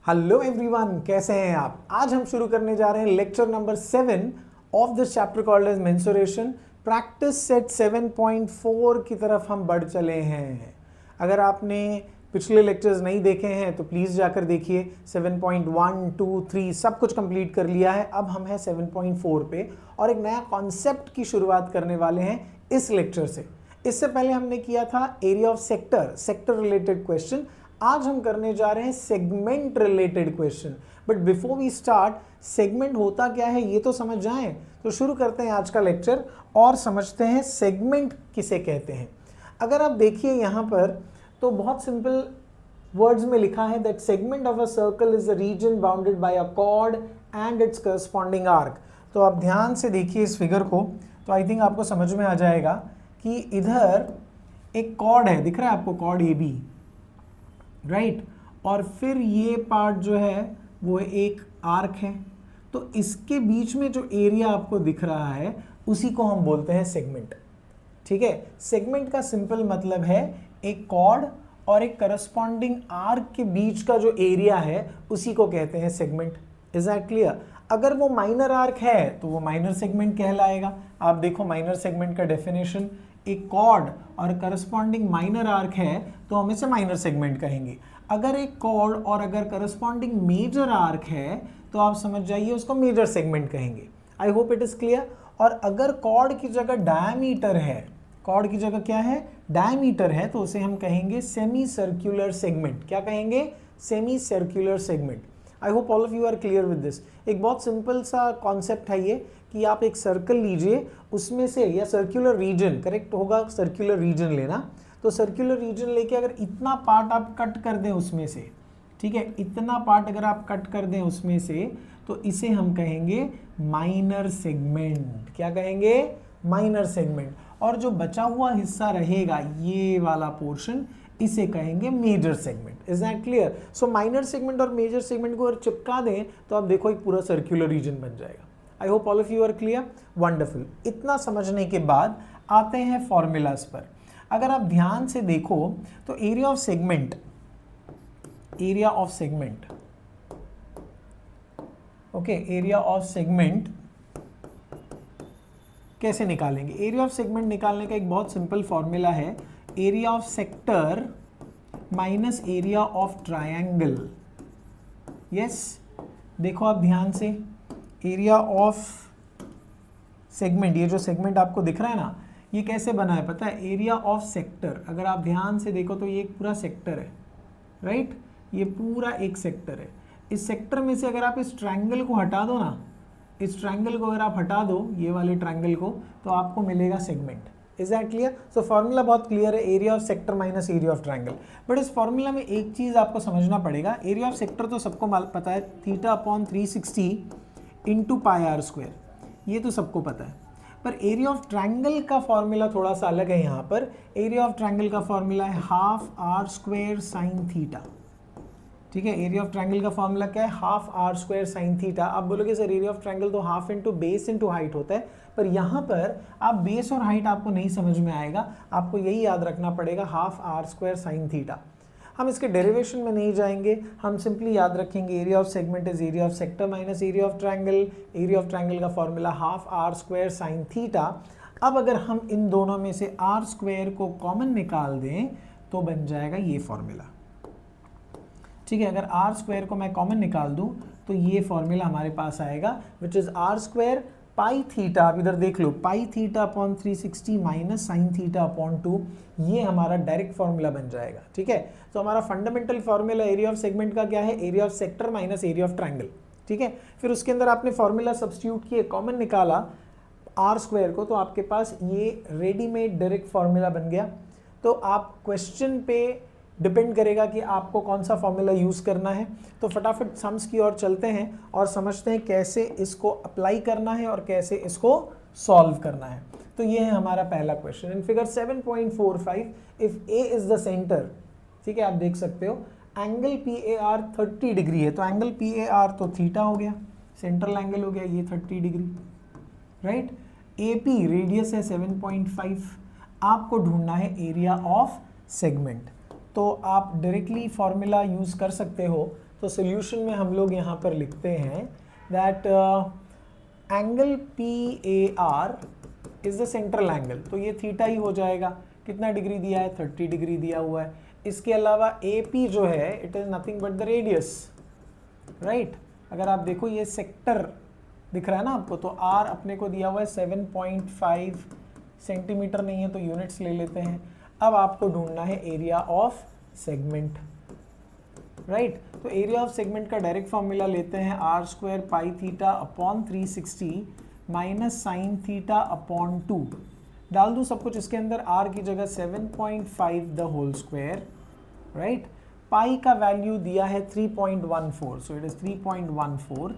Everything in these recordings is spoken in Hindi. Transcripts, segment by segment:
हेलो एवरीवन, कैसे हैं आप। आज हम शुरू करने जा रहे हैं lecture number 7 of this chapter called as mensuration. Practice set 7.4 की तरफ हम बढ़ चले हैं। अगर आपने पिछले लेक्चर्स नहीं देखे हैं तो प्लीज़ जाकर देखिए। 7.1, 2, 3 सब कुछ कंप्लीट कर लिया है। अब हम हैं 7.4 पे और एक नया कॉन्सेप्ट की शुरुआत करने वाले हैं इस लेक्चर से। इससे पहले हमने किया था area of sector related question. आज हम करने जा रहे हैं segment related question. But before we start, segment होता क्या है ये तो समझ जाएं। तो शुरू करते हैं आज का लेक्चर और समझते हैं सेगमेंट किसे कहते हैं। अगर आप देखिए यहाँ पर तो बहुत सिंपल वर्ड्स में लिखा है that segment of a circle is the reason bounded by a cord and it's corresponding arc. तो आप ध्यान से देखिए इस फिगर को, तो आई थिंक आपको समझ में आ जाएगा कि इधर एक कॉर्ड है, दिख रहा है आपको कॉर्ड ए बी, राइट। और फिर ये पार्ट जो है वो एक आर्क है। तो इसके बीच में जो एरिया आपको दिख रहा है उसी को हम बोलते हैं सेगमेंट। ठीक है, सेगमेंट का सिंपल मतलब है एक कॉर्ड और एक करस्पॉन्डिंग आर्क के बीच का जो एरिया है उसी को कहते हैं सेगमेंट। Is that clear. अगर वो माइनर आर्क है तो वो माइनर सेगमेंट कहलाएगा। आप देखो माइनर सेगमेंट का डेफिनेशन, एक कॉर्ड और करस्पॉन्डिंग माइनर आर्क है तो हम इसे माइनर सेगमेंट कहेंगे। अगर एक कॉर्ड और अगर करस्पॉन्डिंग मेजर आर्क है तो आप समझ जाइए उसको मेजर सेगमेंट कहेंगे। आई होप इट इज क्लियर। और अगर कॉर्ड की जगह डायमीटर है, कॉर्ड की जगह क्या है, डायमीटर है, तो उसे हम कहेंगे सेमी सर्कुलर सेगमेंट। क्या कहेंगे, semi circular segment. I hope all of you are clear with this. एक बहुत सिंपल सा कॉन्सेप्ट है ये कि आप एक सर्कल लीजिए, उसमें से, या सर्कुलर रीजन करेक्ट होगा, सर्कुलर रीजन लेना। तो सर्कुलर रीजन लेके अगर इतना पार्ट आप कट कर दें उसमें से, ठीक है, इतना पार्ट अगर आप कट कर दें उसमें से, तो इसे हम कहेंगे माइनर सेगमेंट। क्या कहेंगे, माइनर सेगमेंट। और जो बचा हुआ हिस्सा रहेगा ये वाला पोर्शन, इसे कहेंगे major segment. Is that clear. So minor segment और मेजर सेगमेंट को अगर चिपका दें तो आप देखो एक पूरा सर्कुलर रीजन बन जाएगा। I hope all of you are clear. Wonderful. इतना समझने के बाद आते हैं फॉर्मूलाज पर। अगर आप ध्यान से देखो तो area of segment, area of segment, okay, area of segment कैसे निकालेंगे। एरिया ऑफ सेगमेंट निकालने का एक बहुत सिंपल फॉर्मूला है, area of sector minus area of triangle. Yes, देखो आप ध्यान से, एरिया ऑफ सेगमेंट, ये जो सेगमेंट आपको दिख रहा है ना, ये कैसे बना है पता है, एरिया ऑफ सेक्टर। अगर आप ध्यान से देखो तो ये एक पूरा सेक्टर है, राइट, ये पूरा एक सेक्टर है। इस सेक्टर में से अगर आप इस ट्रायंगल को हटा दो ना, इस ट्रायंगल को अगर आप हटा दो, ये वाले ट्रायंगल को, तो आपको मिलेगा segment. Is that clear. So formula बहुत क्लियर है, area of sector minus area of triangle. But इस फॉर्मूला में एक चीज आपको समझना पड़ेगा, एरिया ऑफ सेक्टर तो सबको पता है, theta upon 360 into pi R square, ये तो सबको पता है। पर एरिया ऑफ ट्रायंगल का फॉर्मूला थोड़ा सा अलग है। यहाँ पर एरिया ऑफ ट्रायंगल का फॉर्मूला है half R square sine theta. ठीक है, एरिया ऑफ ट्रायंगल का फॉर्मूला क्या है, half R square sine theta. आप बोलोगे सर एरिया ऑफ ट्रायंगल तो half into base into height होता है, पर यहाँ पर आप बेस और हाइट आपको नहीं समझ में आएगा, आपको यही याद रखना पड़ेगा, half R square sine theta. हम इसके डेरिवेशन में नहीं जाएंगे, हम सिंपली याद रखेंगे area of segment is area of sector minus area of triangle. Area of triangle का formula half R square sine theta. अब अगर हम इन दोनों में से आर स्क्वायर को कॉमन निकाल दें तो बन जाएगा ये फॉर्मूला। ठीक है, अगर आर स्क्वायर को मैं कॉमन निकाल दूं तो ये फॉर्मूला हमारे पास आएगा, which is R square pi theta. आप इधर देख लो, pi theta upon 360 minus sine theta upon 2, ये हमारा डायरेक्ट फॉर्मूला बन जाएगा। ठीक है, तो हमारा fundamental formula area of segment का क्या है, area of sector minus area of triangle. ठीक है, फिर उसके अंदर आपने फॉर्मूला सब्स्टिट्यूट किए, कॉमन निकाला आर स्क्वायर को, तो आपके पास ये रेडीमेड डायरेक्ट फॉर्मूला बन गया। तो आप क्वेश्चन पे डिपेंड करेगा कि आपको कौन सा फॉर्मूला यूज़ करना है। तो फटाफट सम्स की ओर चलते हैं और समझते हैं कैसे इसको अप्लाई करना है और कैसे इसको सॉल्व करना है। तो ये है हमारा पहला question. In figure 7.45 if A is the centre, ठीक है, आप देख सकते हो angle P A R 30 degree है, तो एंगल पी ए आर तो थीटा हो गया, सेंट्रल एंगल हो गया ये 30 degree, right. A P radius है 7.5। आपको ढूंढना है एरिया ऑफ सेगमेंट। तो आप डायरेक्टली फॉर्मूला यूज़ कर सकते हो तो सोल्यूशन में हम लोग यहाँ पर लिखते हैं that angle PAR is the central angle, तो ये थीटा ही हो जाएगा। कितना डिग्री दिया है? 30 डिग्री दिया हुआ है। इसके अलावा AP जो है it is nothing but the radius, right. अगर आप देखो ये सेक्टर दिख रहा है ना आपको, तो R अपने को दिया हुआ है 7.5 सेंटीमीटर, नहीं है तो यूनिट्स ले लेते हैं। अब आपको ढूंढना है एरिया ऑफ सेगमेंट, राइट। तो एरिया ऑफ सेगमेंट का डायरेक्ट फॉर्मूला लेते हैं, R² pi theta upon 360 minus sine theta upon 2। डाल दूँ सब कुछ इसके अंदर, R की जगह 7.5 the whole square, right. Pi का वैल्यू दिया है 3.14, so it is 3.14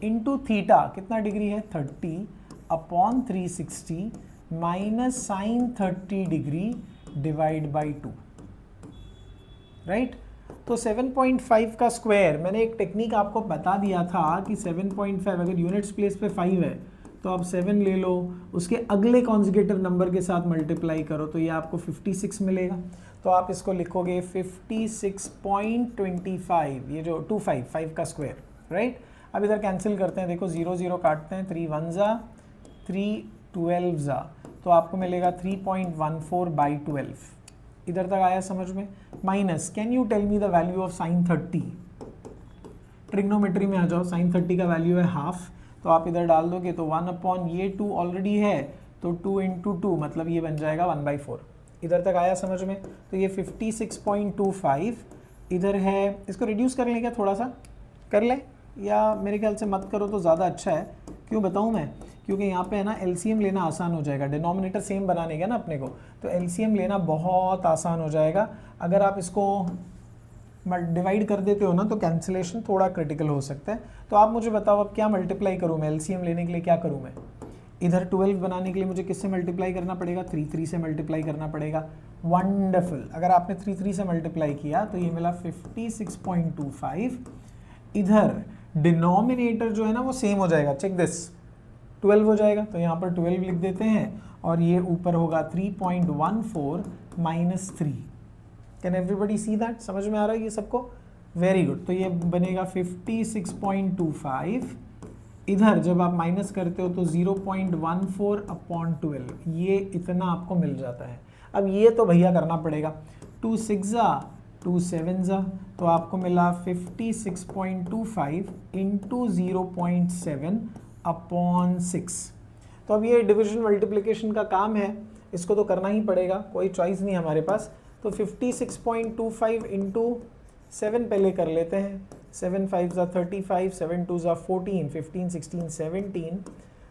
into theta कितना डिग्री है? 30 upon 360 minus sine 30 degree divide by 2, right. तो 7.5 का स्क्वायर, मैंने एक टेक्निक आपको बता दिया था कि 7.5 अगर यूनिट्स प्लेस पे 5 है तो आप 7 ले लो, उसके अगले कॉन्जुगेटिव नंबर के साथ मल्टीप्लाई करो तो ये आपको 56 मिलेगा। तो आप इसको लिखोगे 56.25, ये जो 5 का स्क्वायर, राइट। अब इधर कैंसिल करते हैं, देखो 0 0 काटते हैं, 3 1 जा 3 12 जा, तो आपको मिलेगा 3.14 बाई 12। इधर तक आया समझ में? Minus, can you tell me the value of sine 30? Trigonometry में आ जाओ, साइन 30 का वैल्यू है हाफ, तो आप इधर डाल दोगे तो 1 अपॉन ये 2 ऑलरेडी है, तो 2 इंटू 2 मतलब ये बन जाएगा 1/4। इधर तक आया समझ में? तो ये 56.25 इधर है, इसको रिड्यूस कर लें क्या? थोड़ा सा कर ले, या मेरे ख्याल से मत करो तो ज़्यादा अच्छा है। क्यों बताऊँ मैं? क्योंकि यहाँ पे है ना LCM लेना आसान हो जाएगा, डिनोमिनेटर सेम बनाने का ना अपने को, तो LCM लेना बहुत आसान हो जाएगा। अगर आप इसको डिवाइड कर देते हो ना तो कैंसिलेशन थोड़ा क्रिटिकल हो सकता है। तो आप मुझे बताओ अब क्या मल्टीप्लाई करूँ मैं? LCM लेने के लिए क्या करूँ मैं? इधर 12 बनाने के लिए मुझे किससे मल्टीप्लाई करना पड़ेगा? 3 से मल्टीप्लाई करना पड़ेगा। वंडरफुल, अगर आपने 3 से मल्टीप्लाई किया तो ये मिला 56.25। इधर डिनोमिनेटर जो है ना वो सेम हो जाएगा, चेक दिस, 12 हो जाएगा, तो यहाँ पर 12 लिख देते हैं, और ये ऊपर होगा 3.14 minus 3। Can everybody see that? समझ में आ रहा है ये सबको? Very good. तो ये बनेगा 56.25। इधर जब आप माइनस करते हो तो 0.14 अपॉन 12, ये इतना आपको मिल जाता है। अब ये तो भैया करना पड़ेगा, 2 6 जा 2 7 जा, तो आपको मिला 56.25 इंटू 0.7 अपॉन 6। तो अब ये डिविजन मल्टीप्लिकेशन का काम है, इसको तो करना ही पड़ेगा, कोई चॉइस नहीं हमारे पास। तो 56.25 इंटू 7 पहले कर लेते हैं, 7 5 जा 35, 7 2 जा 14, 15 16 17,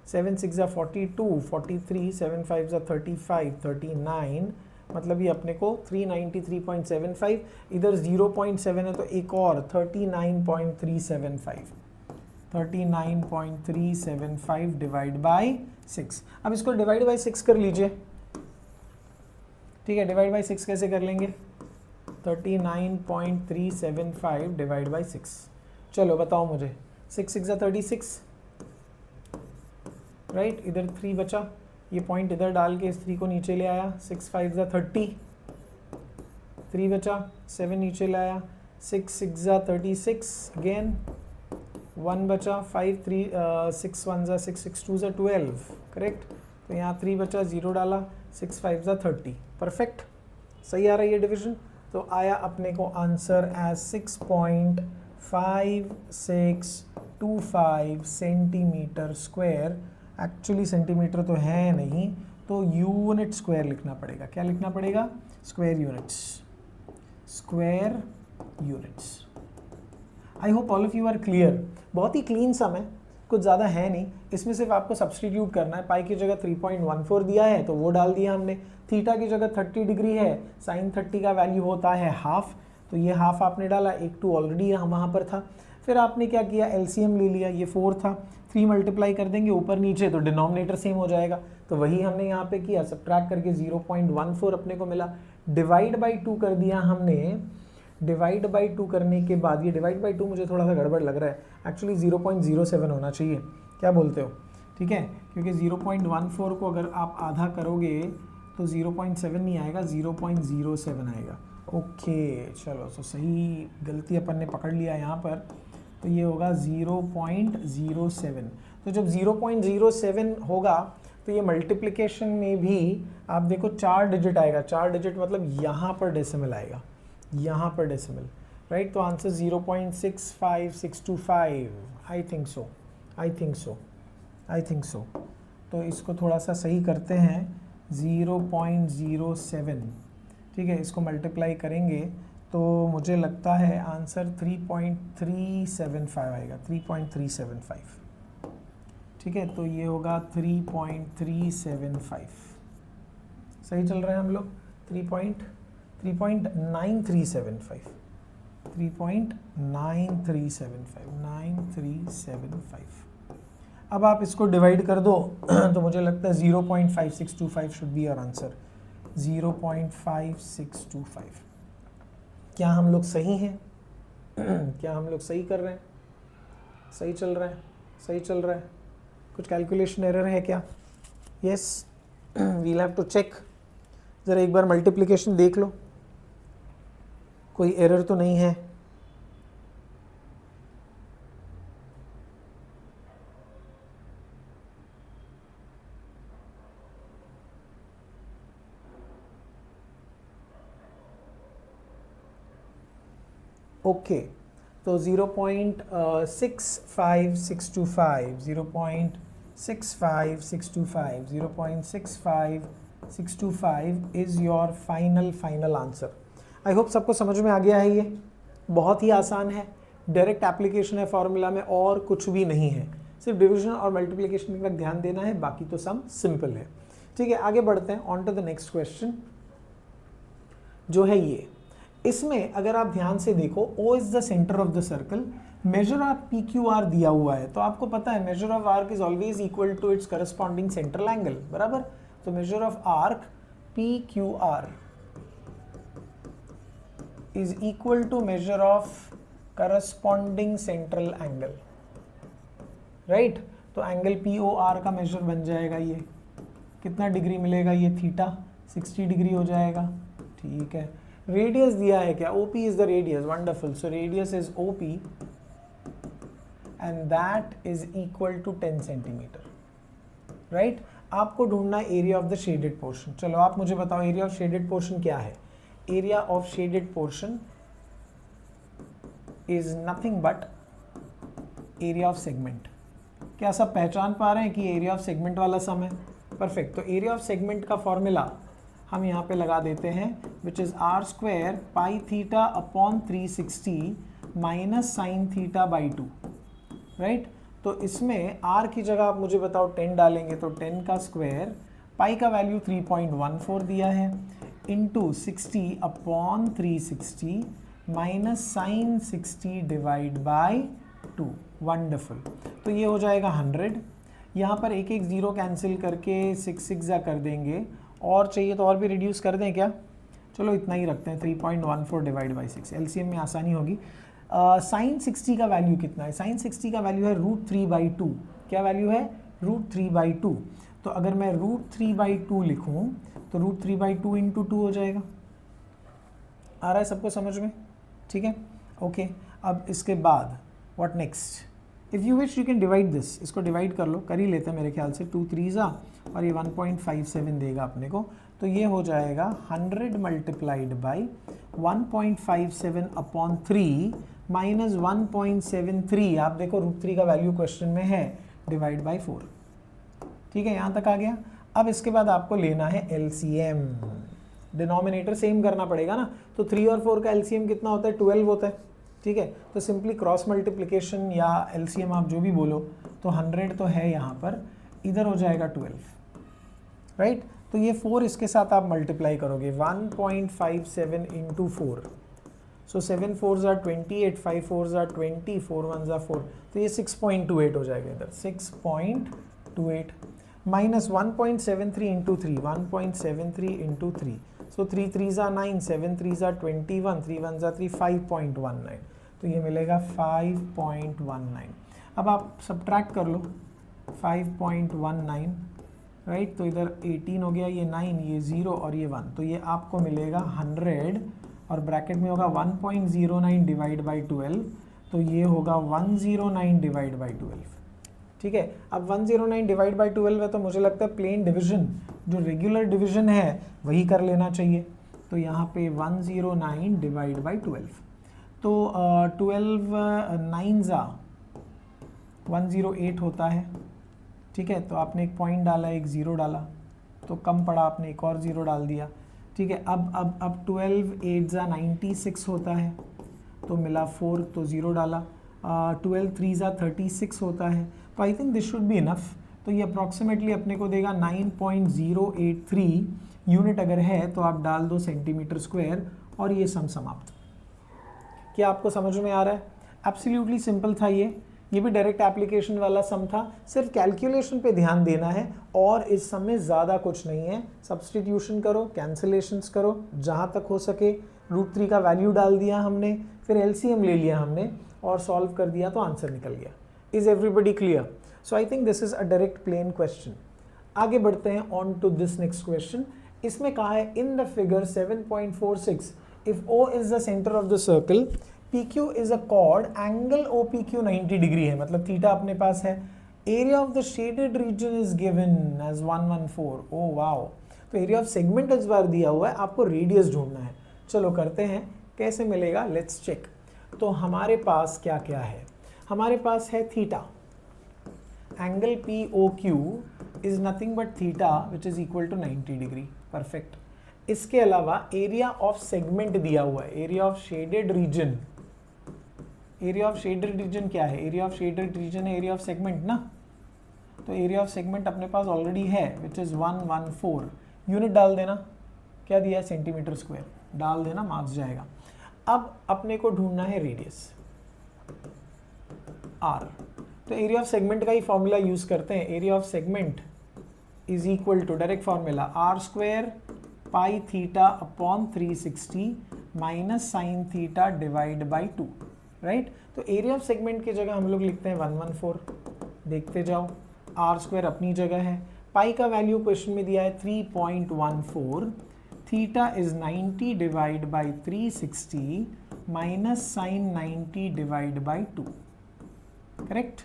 7 6 जा 42, 43, 7 5 जा 35, 39, मतलब ये अपने को 393.75, इधर 0.7 है तो एक और 39.375, 39.375 डिवाइड बाई 6। अब इसको डिवाइड बाई 6 कर लीजिए, ठीक है। डिवाइड बाई 6 कैसे कर लेंगे? 39.375 डिवाइड बाई 6। चलो बताओ मुझे, 6 6 जा 36, राइट। इधर 3 बचा, ये पॉइंट इधर डाल के इस 3 को नीचे ले आया, 6 5 जा 30, 3 बचा, 7 नीचे लाया, 6 6 जा 36 अगेन, 1 बचा, 5 3 6 1 जा 6 6 2 जा 12, करेक्ट। तो यहाँ 3 बचा, 0 डाला, 6 5 जा 30, परफेक्ट, सही आ रहा है ये डिवीजन। तो आया अपने को answer as 6.5625 centimetre square. Actually centimetre तो है नहीं, तो यूनिट स्क्वायर लिखना पड़ेगा। क्या लिखना पड़ेगा? Square units, square units. I hope all of you are clear. बहुत ही क्लीन सम है, कुछ ज़्यादा है नहीं, इसमें सिर्फ आपको सब्सटीट्यूट करना है। पाई की जगह 3.14 दिया है तो वो डाल दिया हमने, थीटा की जगह 30 डिग्री है, साइन 30 का वैल्यू होता है हाफ, तो ये हाफ आपने डाला, एक 2 ऑलरेडी वहाँ पर था। फिर आपने क्या किया? LCM ले लिया, ये 4 था, 3 मल्टीप्लाई कर देंगे ऊपर नीचे तो डिनोमिनेटर सेम हो जाएगा, तो वही हमने यहाँ पे किया, सब्ट्रैक्ट करके 0.14 अपने को मिला। डिवाइड बाई 2 कर दिया हमने, डिवाइड बाई 2 करने के बाद, ये डिवाइड बाई 2 मुझे थोड़ा सा गड़बड़ लग रहा है, एक्चुअली 0.07 होना चाहिए, क्या बोलते हो? ठीक है, क्योंकि 0.14 को अगर आप आधा करोगे तो 0.7 नहीं आएगा, 0.07 आएगा। ओके चलो, तो सही गलती अपन ने पकड़ लिया यहाँ पर, तो ये होगा 0.07। तो जब 0.07 होगा तो ये मल्टीप्लिकेशन में भी आप देखो 4 डिजिट आएगा। 4 डिजिट मतलब यहाँ पर डेसिमल आएगा, यहाँ पर डेसिमल, राइट। तो answer 0.65625, I think so, I think so, I think so. तो इसको थोड़ा सा सही करते हैं, 0.07, ठीक है। इसको मल्टीप्लाई करेंगे तो मुझे लगता है आंसर 3.375 आएगा, 3.375, ठीक है। तो ये होगा 3.375, सही चल रहे हैं हम लोग। 3.9375, 9375। अब आप इसको डिवाइड कर दो तो मुझे लगता है 0.5625 शुड बी योर आंसर, 0.5625। क्या हम लोग सही हैं? क्या हम लोग सही कर रहे हैं? सही चल रहा है, सही चल रहा है। कुछ कैलकुलेशन एरर है क्या? Yes, we'll have to check. ज़रा एक बार मल्टीप्लिकेशन देख लो, कोई एरर तो नहीं है। ओके, तो 0.65625, 0.65625, 0.65625 is your final answer. I hope सबको समझ में आ गया है। ये बहुत ही आसान है, डायरेक्ट एप्लीकेशन है फॉर्मूला में, और कुछ भी नहीं है। सिर्फ डिवीजन और मल्टीप्लिकेशन पर ध्यान देना है, बाकी तो सम सिंपल है, ठीक है। आगे बढ़ते हैं, on to the next question जो है ये। इसमें अगर आप ध्यान से देखो, O is the centre of the circle, measure of PQR दिया हुआ है, तो आपको पता है measure of arc is always equal to its corresponding central angle, बराबर। तो measure of arc PQR is equal to measure of corresponding central angle, right. तो एंगल POR का मेजर बन जाएगा ये, कितना डिग्री मिलेगा? ये थीटा 60 डिग्री हो जाएगा, ठीक है। रेडियस दिया है क्या? OP is the radius, wonderful. So radius is OP and that is equal to 10 centimetre, right. आपको ढूंढना है area of the shaded portion. चलो आप मुझे बताओ एरिया ऑफ शेडेड पोर्शन क्या है? Area of shaded portion is nothing but area of segment. क्या सब पहचान पा रहे हैं कि एरिया ऑफ सेगमेंट वाला सम है? परफेक्ट। तो एरिया ऑफ सेगमेंट का फॉर्मूला हम यहाँ पे लगा देते हैं, which is r square pi theta upon 360 minus sine theta by 2, right. तो इसमें r की जगह आप मुझे बताओ 10 डालेंगे, तो 10 का स्क्वायर, पाई का वैल्यू 3.14 दिया है, into 60 upon 360 minus sine 60 divide by 2, wonderful. तो ये हो जाएगा 100। यहाँ पर एक एक जीरो कैंसिल करके 6 कर देंगे, और चाहिए तो और भी रिड्यूस कर दें क्या? चलो इतना ही रखते हैं, 3.14 डिवाइड बाई 6, एलसीएम में आसानी होगी। साइन 60 का वैल्यू कितना है? साइन 60 का वैल्यू है √3/2। क्या वैल्यू है? √3/2। तो अगर मैं √3/2 लिखूं तो √3/2 इंटू 2 हो जाएगा। आ रहा है सबको समझ में? ठीक है, ओके। अब इसके बाद what next? If you wish you can divide this, इसको डिवाइड कर लो, कर ही लेते हैं मेरे ख्याल से। 2 3 और ये 1.57 देगा अपने को, तो ये हो जाएगा 100 मल्टीप्लाइड बाई 1.57 अपॉन 3 माइनस 1.73। आप देखो √3 का वैल्यू क्वेश्चन में है, डिवाइड बाई 4, ठीक है। यहाँ तक आ गया। अब इसके बाद आपको लेना है LCM, डिनोमिनेटर सेम करना पड़ेगा ना। तो 3 और 4 का LCM कितना होता है? 12 होता है, ठीक है। तो सिंपली क्रॉस मल्टीप्लिकेशन या LCM आप जो भी बोलो, तो 100 तो है यहाँ पर, इधर हो जाएगा 12, राइट। तो ये 4 इसके साथ आप मल्टीप्लाई करोगे, 1.57 into 4, so 7 4s are 28, 5 4s are 20, 4 1s are 4, तो ये 6.28 हो जाएगा इधर, 6.28 minus 1.73 into 3, 1.73 into 3, so 3 3s are 9, 7 3s are 21, 3 1s are 3, 5.19, तो ये मिलेगा 5.19। अब आप सब्ट्रैक्ट कर लो, 5.19, राइट। तो इधर 18 हो गया, ये 9, ये 0 और ये 1, तो ये आपको मिलेगा 100 और ब्रैकेट में होगा 1.09 डिवाइड बाई 12, तो ये होगा 109 डिवाइड बाई 12। ठीक है, अब 109 डिवाइड बाई 12 है तो मुझे लगता है प्लेन डिवीजन, जो रेगुलर डिवीजन है वही कर लेना चाहिए। तो यहाँ पे 109 डिवाइड बाई 12, तो 12 9 108 होता है। ठीक है, तो आपने एक पॉइंट डाला, एक ज़ीरो डाला, तो कम पड़ा, आपने एक और ज़ीरो डाल दिया। ठीक है, अब 12 8 96 होता है, तो मिला 4, तो ज़ीरो डाला। 12 3 36 होता है, तो I think this should be enough. तो ये अप्रॉक्सीमेटली अपने को देगा 9.083 यूनिट अगर है तो आप डाल दो सेंटीमीटर स्क्वायर, और ये सम समाप्त। क्या आपको समझ में आ रहा है? एब्सोल्युटली सिंपल था ये भी डायरेक्ट एप्लीकेशन वाला सम था, सिर्फ कैलकुलेशन पे ध्यान देना है और इस सम में ज़्यादा कुछ नहीं है। सब्सटीट्यूशन करो, कैंसिलेशंस करो जहाँ तक हो सके। √3 का वैल्यू डाल दिया हमने, फिर एलसीएम ले लिया हमने और सॉल्व कर दिया तो आंसर निकल गया। Is everybody clear? So I think this is a direct plain question. आगे बढ़ते हैं on to this next question. इसमें कहा है in the figure 7.46 if O is the centre of the circle, PQ is a chord, angle OPQ 90 degree है, मतलब थीटा अपने पास है। Area of the shaded region is given as 114। Oh wow, तो एरिया ऑफ सेगमेंट इस बार दिया हुआ है, आपको रेडियस ढूंढना है। चलो करते हैं, कैसे मिलेगा लेट्स चेक। तो हमारे पास क्या क्या है? हमारे पास है theta, angle POQ is nothing but theta which is equal to 90 degree. Perfect. इसके अलावा एरिया ऑफ सेगमेंट दिया हुआ है, area of shaded region. Area of shaded region क्या है? एरिया ऑफ शेडेड रीजन है एरिया ऑफ सेगमेंट ना, तो एरिया ऑफ सेगमेंट अपने पास ऑलरेडी है विच इज 114। यूनिट डाल देना, क्या दिया है? सेंटीमीटर स्क्वायर डाल देना, मार्क्स जाएगा। अब अपने को ढूंढना है रेडियस R, तो एरिया ऑफ सेगमेंट का ही फॉर्मूला यूज करते हैं। Area of segment is equal to direct formula R square pi theta upon 360 minus sine theta divide by 2, right. तो एरिया ऑफ सेगमेंट की जगह हम लोग लिखते हैं 114, देखते जाओ। R स्क्वायर अपनी जगह है, पाई का वैल्यू क्वेश्चन में दिया है 3.14, theta is 90 divide by 360 minus sine 90 divide by 2, correct.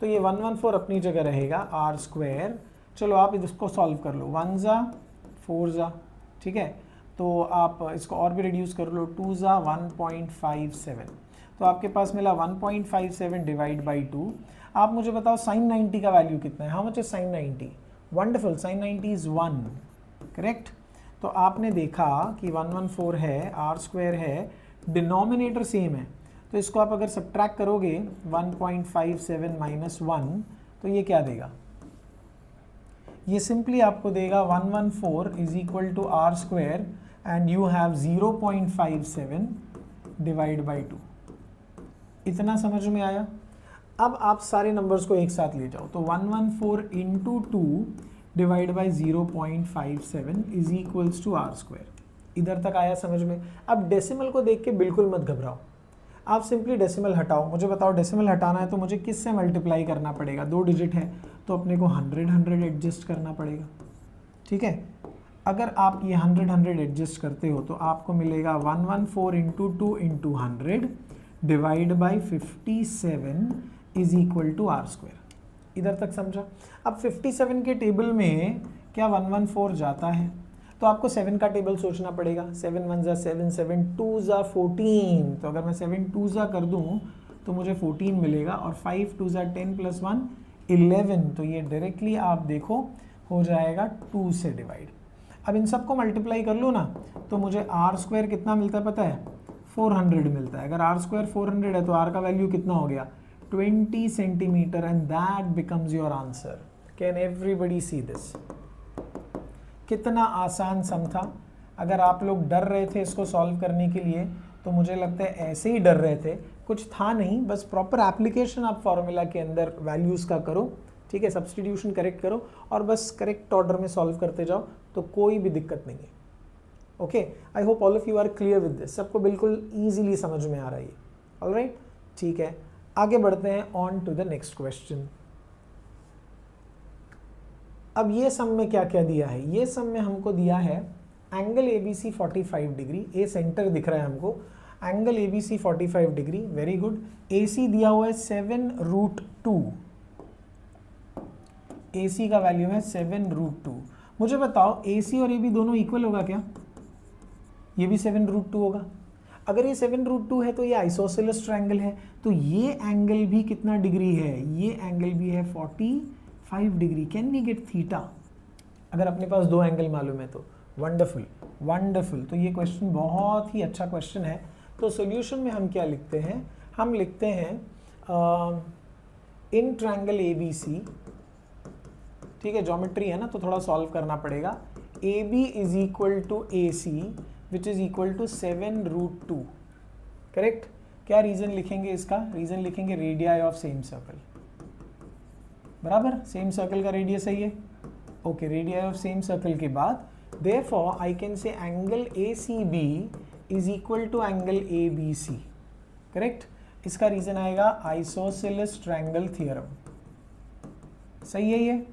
तो ये 114 अपनी जगह रहेगा, R स्क्वायर। चलो आप इसको सॉल्व कर लो, 1 ज़ा 4 ज़ा, ठीक है। तो आप इसको और भी रिड्यूस कर लो, 2 ज़ा 1.57, तो आपके पास मिला 1.57 डिवाइड बाई 2। आप मुझे बताओ साइन 90 का वैल्यू कितना है? How much is sine 90? Wonderful, sine 90 is 1, correct. तो आपने देखा कि 114 है, R स्क्वायर है, डिनोमिनेटर सेम है, तो इसको आप अगर सब्ट्रैक्ट करोगे 1.57 माइनस 1, तो ये क्या देगा? ये सिंपली आपको देगा 114 is equal to R square and you have 0.57 divide by 2। इतना समझ में आया? अब आप सारे नंबर्स को एक साथ ले जाओ, तो 114 into 2 divide by 0.57 is equals to R square. इधर तक आया समझ में? अब डेसिमल को देख के बिल्कुल मत घबराओ, आप सिंपली डेसिमल हटाओ। मुझे बताओ डेसिमल हटाना है तो मुझे किससे मल्टीप्लाई करना पड़ेगा? 2 डिजिट है तो अपने को 100 एडजस्ट करना पड़ेगा, ठीक है। अगर आप ये 100 एडजस्ट करते हो तो आपको मिलेगा 114 into 2 into 100 divide by 57 is equal to R square. इधर तक समझा? अब 57 के टेबल में क्या 114 जाता है? तो आपको 7 का टेबल सोचना पड़ेगा। 7 1 ज़ा 7, 7 2 ज़ा 14, तो अगर मैं 7 2 ज़ा कर दूं तो मुझे 14 मिलेगा, और 5 2 ज़ा 10 प्लस 1 11, तो ये डायरेक्टली आप देखो हो जाएगा 2 से डिवाइड। अब इन सबको मल्टीप्लाई कर लो ना, तो मुझे R स्क्वायर कितना मिलता है पता है? 400 मिलता है। अगर R स्क्वायर 400 है तो R का वैल्यू कितना हो गया? 20 centimetre, and that becomes your answer. Can everybody see this? कितना आसान सम था। अगर आप लोग डर रहे थे इसको सॉल्व करने के लिए तो मुझे लगता है ऐसे ही डर रहे थे, कुछ था नहीं। बस प्रॉपर एप्लीकेशन आप फॉर्मूला के अंदर वैल्यूज़ का करो, ठीक है, सब्स्टिट्यूशन करेक्ट करो और बस करेक्ट ऑर्डर में सॉल्व करते जाओ, तो कोई भी दिक्कत नहीं है। Okay, I hope all of you are clear with this. सबको बिल्कुल ईजिली समझ में आ रहा है ये, ऑलराइट, ठीक है। आगे बढ़ते हैं on to the next question. अब ये सम में क्या क्या दिया है? ये सम में हमको दिया है एंगल ABC 45 डिग्री, ए सेंटर दिख रहा है हमको, angle ABC 45 degree, very good. AC दिया हुआ है 7√2, AC का वैल्यू है 7√2। मुझे बताओ AC और AB दोनों इक्वल होगा क्या? ये भी 7√2 होगा। अगर ये 7√2 है तो ये आइसोसेलेस ट्रायंगल है, तो ये एंगल भी कितना डिग्री है? ये एंगल भी है 45 degree. Can we get theta? अगर अपने पास दो एंगल मालूम है तो वंडरफुल वंडरफुल। तो ये क्वेश्चन बहुत ही अच्छा क्वेश्चन है। तो सॉल्यूशन में हम क्या लिखते हैं? हम लिखते हैं इन ट्रायंगल ABC, ठीक है, ज्योमेट्री है ना तो थोड़ा सॉल्व करना पड़ेगा। AB is equal to AC which is equal to 7√2, correct. क्या रीजन लिखेंगे इसका? रीजन लिखेंगे रेडियाई ऑफ सेम सर्कल, बराबर, सेम सर्कल का रेडियस है ये, okay. Radii of same circle के बाद therefore I can say angle ACB is equal to angle ABC, correct. इसका रीजन आएगा आइसोसेलेस ट्रायंगल थ्योरम, सही है ये।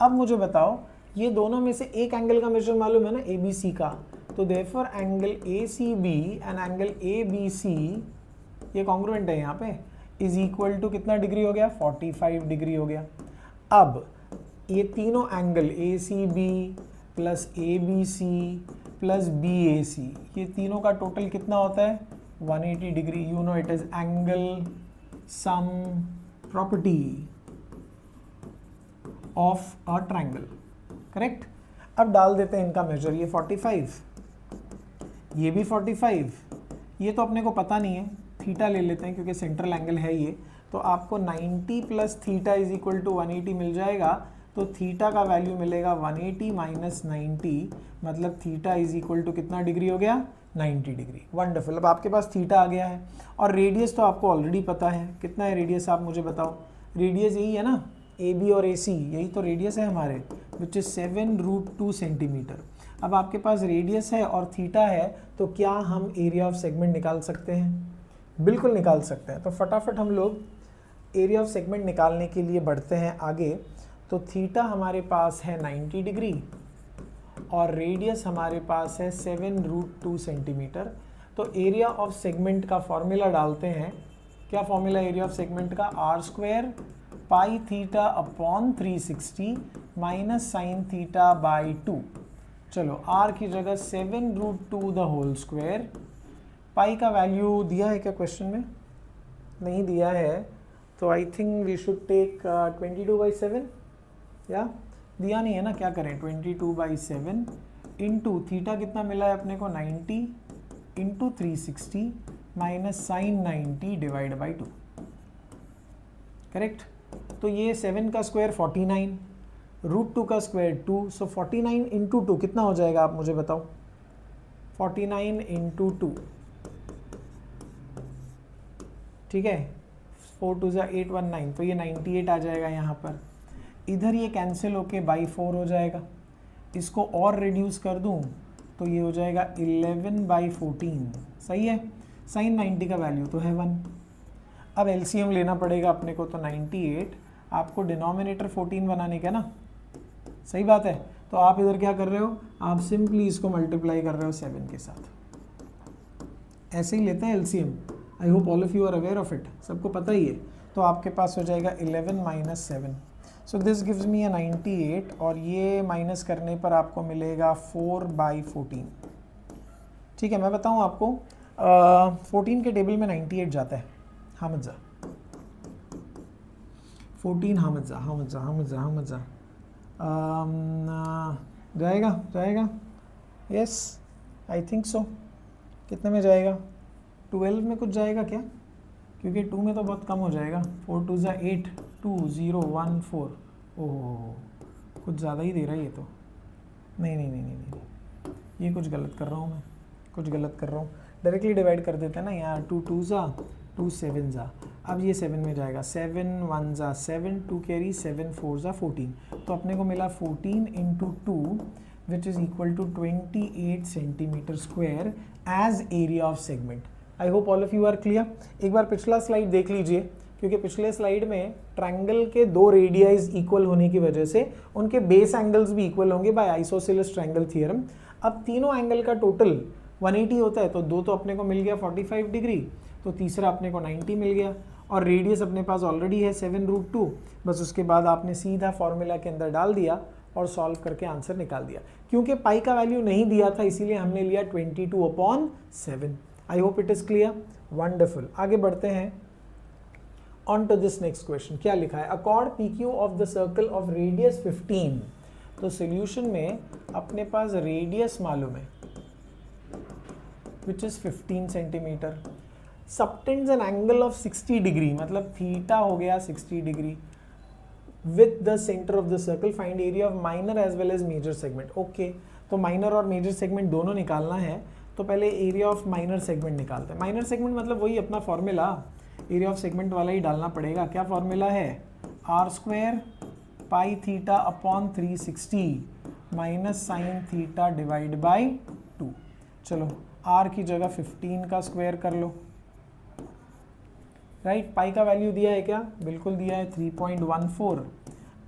अब मुझे बताओ ये दोनों में से एक एंगल का मेजर मालूम है ना ABC का, तो therefore angle ACB and angle ABC ये कॉन्ग्रुएंट है यहाँ पे, इज इक्वल टू कितना डिग्री हो गया? 45 डिग्री हो गया। अब ये तीनों angle ACB plus ABC plus BAC, ये तीनों का टोटल कितना होता है? 180 degree. You know it is angle sum property of a triangle, correct. अब डाल देते हैं इनका मेजर, ये 45, ये भी 45, ये तो अपने को पता नहीं है, थीटा ले लेते हैं क्योंकि सेंट्रल एंगल है ये, तो आपको 90 plus theta is equal to 180 मिल जाएगा। तो थीटा का वैल्यू मिलेगा 180 माइनस 90, मतलब थीटा इज इक्वल टू कितना डिग्री हो गया? 90 डिग्री। वंडरफुल। अब आपके पास थीटा आ गया है और रेडियस तो आपको ऑलरेडी पता है, कितना है रेडियस आप मुझे बताओ। रेडियस यही है ना, AB और AC, यही तो रेडियस है हमारे, विच इज 7√2 सेंटीमीटर। अब आपके पास रेडियस है और थीटा है, तो क्या हम एरिया ऑफ सेगमेंट निकाल सकते हैं? बिल्कुल निकाल सकते हैं। तो फटाफट हम लोग एरिया ऑफ सेगमेंट निकालने के लिए बढ़ते हैं आगे। तो थीटा हमारे पास है 90 डिग्री और रेडियस हमारे पास है 7√2 सेंटीमीटर। तो एरिया ऑफ सेगमेंट का फॉर्मूला डालते हैं। क्या फॉर्मूला एरिया ऑफ सेगमेंट का? r² pi theta upon 360 minus sine theta by 2। चलो r की जगह 7√2 द होल स्क्वायर। पाई का वैल्यू दिया है क्या क्वेश्चन में? नहीं दिया है, तो I think we should take 22/7, या दिया नहीं है ना, क्या करें? 22/7 इंटू थीटा कितना मिला है अपने को? 90 into 360 minus sine 90 divide by 2, correct. तो ये 7 का स्क्वायर 49, √2 का स्क्वायर 2, सो 49 इंटू 2 कितना हो जाएगा आप मुझे बताओ? 49 इंटू 2, ठीक है, 4 2 ज़ा 8 19, तो ये 98 आ जाएगा यहाँ पर। इधर ये कैंसिल होके बाई 4 हो जाएगा। इसको और रिड्यूस कर दूँ तो ये हो जाएगा 11/14, सही है। साइन 90 का वैल्यू तो है 1। अब एलसीएम लेना पड़ेगा अपने को, तो 98 आपको डिनोमिनेटर 14 बनाने का ना, सही बात है। तो आप इधर क्या कर रहे हो? आप सिंपली इसको मल्टीप्लाई कर रहे हो 7 के साथ। ऐसे ही लेते हैं LCM. I hope all of you are aware of it, सबको पता ही है। तो आपके पास हो जाएगा 11 minus 7, so this gives me a 98, और ये माइनस करने पर आपको मिलेगा 4/14। ठीक है, मैं बताऊँ आपको 14 के टेबल में 98 जाता है। हाँ मत जा 14, हाँ मत जा, हाँ मत जा, हाँ मत जा, हाँ मत जा, जाएगा जाएगा, यस आई थिंक सो। कितने में जाएगा? 12 में कुछ जाएगा क्या? क्योंकि 2 में तो बहुत कम हो जाएगा। 4 2 ज़ा 8, 2 0 1 4, ओह कुछ ज़्यादा ही दे रहा है ये तो। नहीं नहीं नहीं नहीं नहीं, ये कुछ गलत कर रहा हूँ मैं, कुछ गलत कर रहा हूँ। डायरेक्टली डिवाइड कर देते हैं ना यार, 2 2 ज़ा 2 7 ज़ा, अब ये 7 में जाएगा। 7 1 ज़ा 7, 2 कैरी, 7 4 ज़ा 14, तो अपने को मिला 14 into 2 which is equal to 28 centimetre square as area of segment. I hope all of you are clear. एक बार पिछला स्लाइड देख लीजिए, क्योंकि पिछले स्लाइड में ट्रायंगल के दो रेडियाइज इक्वल होने की वजह से उनके बेस एंगल्स भी इक्वल होंगे बाय आइसोसेलेस ट्रायंगल थ्योरम। अब तीनों एंगल का टोटल 180 होता है, तो दो तो अपने को मिल गया 45 डिग्री, तो तीसरा अपने को 90 मिल गया, और रेडियस अपने पास ऑलरेडी है 7√2। बस उसके बाद आपने सीधा फॉर्मूला के अंदर डाल दिया और सॉल्व करके आंसर निकाल दिया। क्योंकि पाई का वैल्यू नहीं दिया था इसीलिए हमने लिया 22/7। I hope it is clear. Wonderful, आगे बढ़ते हैं on to this next question. क्या लिखा है? A chord PQ of the circle of radius 15। तो सोल्यूशन में अपने पास रेडियस मालूम है which is 15 centimetre, subtends an angle of 60 degree, मतलब थीटा हो गया 60 degree with the centre of the circle, find area of minor as well as major segment. Okay, तो माइनर और मेजर सेगमेंट दोनों निकालना है, तो पहले एरिया ऑफ माइनर सेगमेंट निकालते हैं। माइनर सेगमेंट मतलब वही अपना फॉर्मूला, एरिया ऑफ सेगमेंट वाला ही डालना पड़ेगा। क्या फॉर्मूला है? r² pi theta upon 360 minus sine theta divide by 2। चलो r की जगह 15 का स्क्वायर कर लो, राइट। पाई का वैल्यू दिया है क्या? बिल्कुल दिया है, 3.14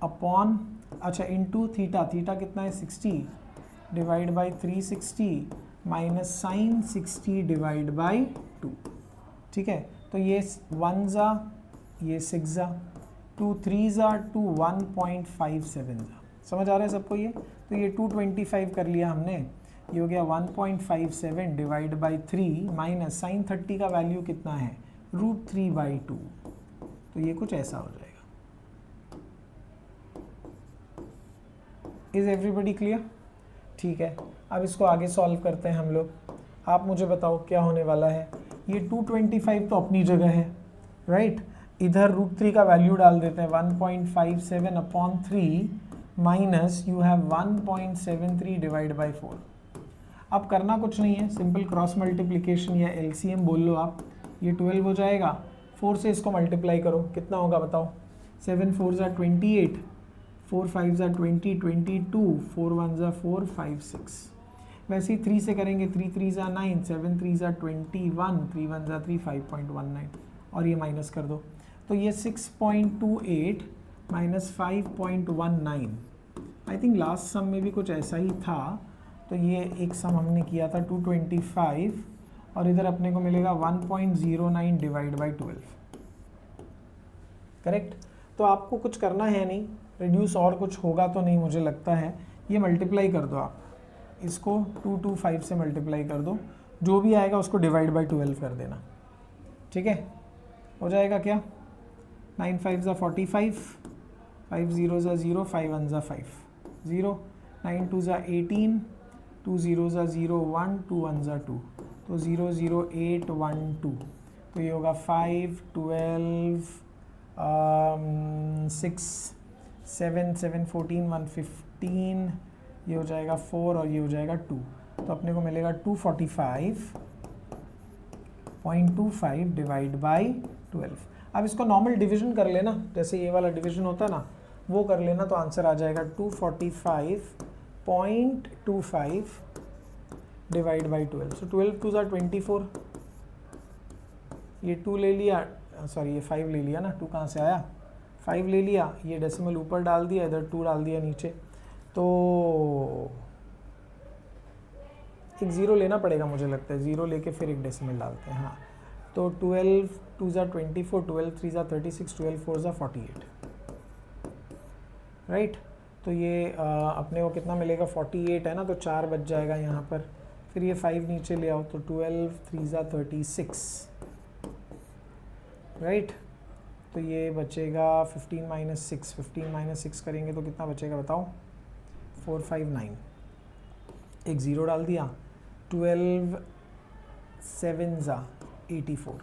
अपॉन, अच्छा इनटू थीटा, थीटा कितना है 60 divide by 360 minus sine 60 divide by 2। ठीक है, तो ये 1 जा, ये 6 जा, 2 3 जा, 2 1.57 जा। समझ आ रहा है सबको ये? तो ये 225 कर लिया हमने, ये हो गया 1.57 डिवाइड बाई 3 माइनस साइन 30 का वैल्यू कितना है? √3/2। तो ये कुछ ऐसा हो जाएगा। Is everybody clear? ठीक है, अब इसको आगे सॉल्व करते हैं हम लोग। आप मुझे बताओ क्या होने वाला है। ये 225 तो अपनी जगह है, राइट। इधर √3 का वैल्यू डाल देते हैं, 1.57 upon 3 minus you have 1.73 divide by 4। अब करना कुछ नहीं है, सिंपल क्रॉस मल्टीप्लिकेशन या LCM बोल लो आप। ये 12 हो जाएगा, 4 से इसको मल्टीप्लाई करो, कितना होगा बताओ? 7 4 ज़ा 28, 4 5 ज़ा 20, 22, 4 1 ज़ा 4, 5 6। वैसे ही 3 से करेंगे, 3 3 ज़ा 9, 7 3 ज़ा 21, 3 1 ज़ा 3, 5.19, और ये माइनस कर दो। तो ये 6.28 माइनस 5.19, आई थिंक लास्ट सम में भी कुछ ऐसा ही था। तो ये एक सम हमने किया था 225, और इधर अपने को मिलेगा 1.09 डिवाइड बाई 12, करेक्ट। तो आपको कुछ करना है नहीं, रिड्यूस और कुछ होगा तो नहीं मुझे लगता है। ये मल्टीप्लाई कर दो आप, इसको 225 से मल्टीप्लाई कर दो, जो भी आएगा उसको डिवाइड बाई 12 कर देना, ठीक है। हो जाएगा क्या? 9 5 ज़ा 45, 5 0 ज़ा 0, 5 1 ज़ा 5 0, 9 2 ज़ा 18, 2 0 ज़ा 0 1, 2 1 ज़ा 2, तो 0 0 8 1 2। तो ये होगा 5 12 6 7 7 14 1 15, ये हो जाएगा 4 और ये हो जाएगा 2। तो अपने को मिलेगा 245.25 डिवाइड बाई 12। अब इसको नॉर्मल डिवीजन कर लेना, जैसे ये वाला डिवीजन होता है ना, वो कर लेना, तो आंसर आ जाएगा 245.25 डिवाइड बाई 12। सो 12 2 ज़ा 24, ये 2 ले लिया, सॉरी ये 5 ले लिया ना, 2 कहाँ से आया? 5 ले लिया, ये डेसिमल ऊपर डाल दिया, इधर 2 डाल दिया नीचे, तो एक ज़ीरो लेना पड़ेगा मुझे लगता है, ज़ीरो लेके फिर एक डेसिमल डालते हैं। हाँ, तो 12 2 ज़ा 24, 12 3 ज़ा 36, 12 4 ज़ा 48, राइट। तो ये अपने को कितना मिलेगा? 48 है ना, तो 4 बच जाएगा यहाँ पर, फिर ये 5 नीचे ले आओ, तो 12 3 ज़ा 36, राइट। तो ये बचेगा 15 माइनस 6, 15 माइनस 6 करेंगे तो कितना बचेगा बताओ? 459, एक ज़ीरो डाल दिया, 12 7 ज़ा 84,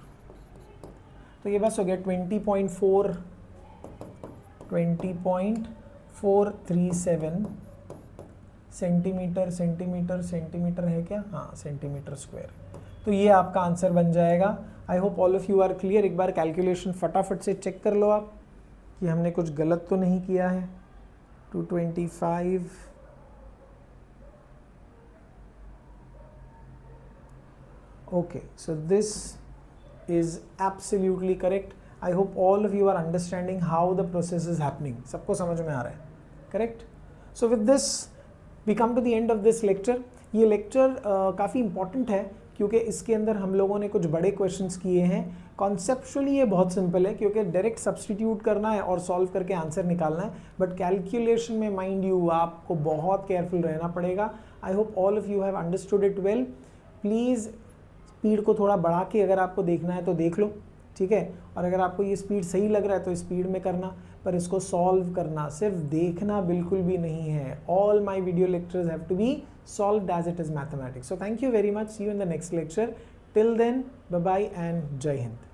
तो ये बस हो गया 20.437 सेंटीमीटर। सेंटीमीटर सेंटीमीटर है क्या? हाँ, सेंटीमीटर स्क्वायर। तो ये आपका आंसर बन जाएगा। I hope all of you are clear. एक बार कैलकुलेशन फटाफट से चेक कर लो आप कि हमने कुछ गलत तो नहीं किया है। 225, okay, so this is absolutely correct. I hope all of you are understanding how the process is happening. सबको समझ में आ रहा है, correct? So with this we come to the end of this lecture. ये लेक्चर काफ़ी इंपॉर्टेंट है क्योंकि इसके अंदर हम लोगों ने कुछ बड़े क्वेश्चंस किए हैं। कॉन्सेप्चुअली ये बहुत सिंपल है क्योंकि डायरेक्ट सब्सटीट्यूट करना है और सॉल्व करके आंसर निकालना है, बट कैलकुलेशन में माइंड यू आपको बहुत केयरफुल रहना पड़ेगा। आई hope all of you have understood it well. Please speed को थोड़ा बढ़ा के अगर आपको देखना है तो देख लो, ठीक है, और अगर आपको ये स्पीड सही लग रहा है तो स्पीड में करना, पर इसको सॉल्व करना, सिर्फ देखना बिल्कुल भी नहीं है। All my video lectures have to be solved as it is mathematics. So thank you very much. See you in the next lecture. Till then, bye bye and Jai Hind.